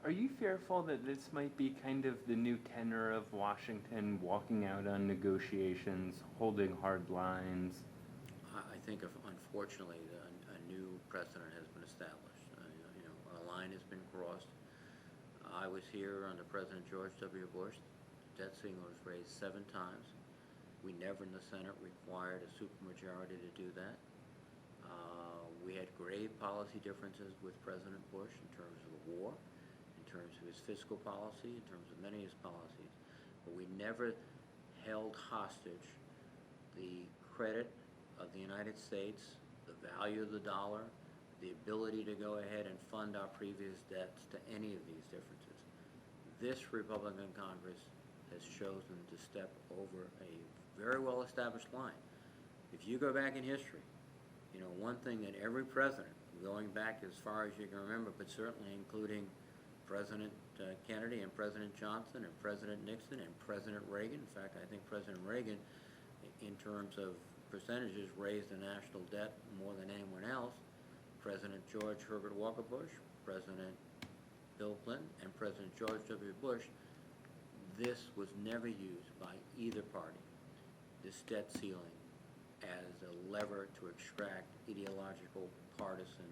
Are you fearful that this might be kind of the new tenor of Washington walking out on negotiations, holding hard lines? I think, unfortunately, a new precedent has been established. A line has been crossed. I was here under President George W. Bush. The debt ceiling was raised 7 times. We never in the Senate required a supermajority to do that. We had grave policy differences with President Bush in terms of the war, in terms of his fiscal policy, in terms of many of his policies. But we never held hostage the credit of the United States, the value of the dollar, the ability to go ahead and fund our previous debts to any of these differences. This Republican Congress has chosen to step over a very well-established line. If you go back in history, one thing that every president, going back as far as you can remember, but certainly including President Kennedy and President Johnson and President Nixon and President Reagan. In fact, I think President Reagan, in terms of percentages, raised the national debt more than anyone else. President George Herbert Walker Bush, President Bill Clinton, and President George W. Bush, this was never used by either party, this debt ceiling, as a lever to extract ideological, partisan